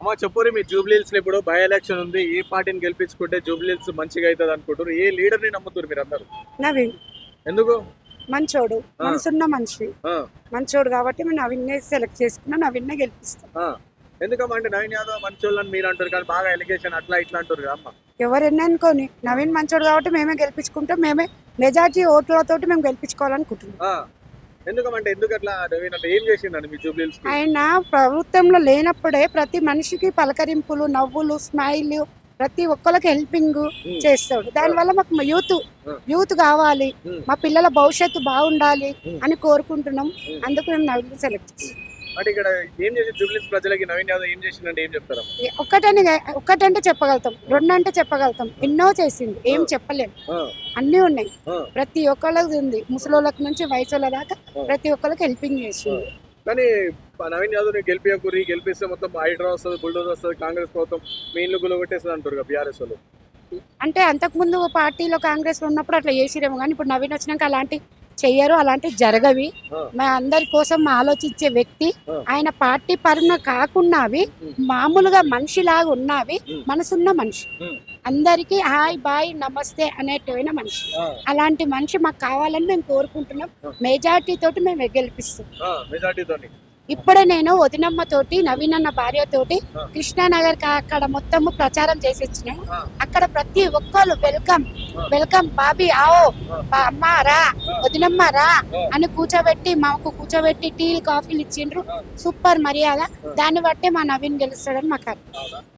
అమ్మా చెప్పురి మీ జూబ్లీహిల్స్ లో ఇప్పుడు బై ఎలక్షన్ ఉంది. ఏ పార్టీని గెలిపించుకుంటే జూబ్లీహిల్స్ మంచిగా అవుతుంది అనుకుంటారు? ఏ లీడర్ ని నమ్ముతారు మీరు అందరు? నవీన్ ఎందుకు? మంచోడు, మనసున్న మనిషి, ఆ, మంచోడు కాబట్టి మేము నవీన్ సెలెక్ట్ చేసుకున్నాం, నవీన్ గెలిపిస్తాం. ఆ. ఎందుకమ్మా అంటే నవీన్ యాదవ్ మంచోళ్ళని మీరు అంటారు కానీ బాగా ఎలిగేషన్ అట్లా ఇట్లా అంటారు కదా అమ్మ. ఎవరెన్ని అనుకోని నవీన్ మంచోడు కాబట్టి మేమే గెలిపించుకుంటాం, మేమే మెజార్టీ ఓట్లతోటి మేము గెలిపించుకోవాలనుకుంటున్నాం. ఆ, ఎందుకమంటే ఎందుకు అట్లా నవీన్ అంటే ఏం చేసిండండి మీ జూబ్లీహిల్స్ కి? ఆయన ప్రభుత్వంలో లేనప్పుడే ప్రతి మనిషికి పలకరింపులు, నవ్వులు, స్మైల్, ప్రతి ఒక్కరికి హెల్పింగ్ చేస్తాడు. దానివల్ల మాకు యూత్ కావాలి, మా పిల్లల భవిష్యత్తు బాగుండాలి అని కోరుకుంటున్నాం. అందుకు మేము నవీన్ సెలెక్ట్ చేస్తాం. అంటే ఇక్కడ ఏం చేసి జూబ్లీహిల్స్ ప్రజలకి నవీన్ యాదవ్ ఏం చేసిందంటే ఏం చెప్తారా? ఒక్కటంటే చెప్పగలుగుతాం, రెండు అంటే చెప్పగలుగుతాం, ఎన్నో చేసింది ఏం చెప్పలేము, అన్నీ ఉన్నాయి. ప్రతి ఒక్కళ్ళకి ఉంది, ముసలోళ్ళకి నుంచి వయసుల దాకా ప్రతి ఒక్కరికి హెల్పింగ్ చేసింది. కానీ నవీన్ యాదవ్ గెలిపిస్తే మొత్తం హైడ్రా వస్తుంది, బుల్డోజర్ వస్తుంది, కాంగ్రెస్ ప్రభుత్వం మీ ఇల్లు గుల్ల కొట్టేస్తుంది అంటారు కదా బీఆర్ఎస్ వాళ్ళు. అంటే అంతకుముందు పార్టీలో కాంగ్రెస్ లో ఉన్నప్పుడు అట్లా చేసిరేమో, కానీ ఇప్పుడు నవీన్ వచ్చినాక అలాంటి చెయ్యరు, అలాంటివి జరగవి. మా అందరి కోసం ఆలోచించే వ్యక్తి ఆయన. పార్టీ పరున కాకుండా మామూలుగా మనిషిలాగా ఉన్నవి, మనసున్న మనిషి, అందరికి హాయ్ బాయ్ నమస్తే అనేటైన మనిషి. అలాంటి మనిషి మాకు కావాలని మేము కోరుకుంటున్నాం. మెజార్టీ తోటి మేము గెలిపిస్తాం. ఇప్పుడే నేను వదినమ్మ తోటి, నవీన్ అన్న భార్య తోటి కృష్ణానగర్ అక్కడ మొత్తము ప్రచారం చేసి వచ్చినాము. అక్కడ ప్రతి ఒక్కరు వెల్కమ్ బాబీ ఆవో, అమ్మ రా, వదినమ్మ రా అని కూర్చోబెట్టి టీలు కాఫీలు ఇచ్చిండ్రు. సూపర్ మర్యాద. దాన్ని బట్టే మా నవీన్ గెలుస్తాడని మాకు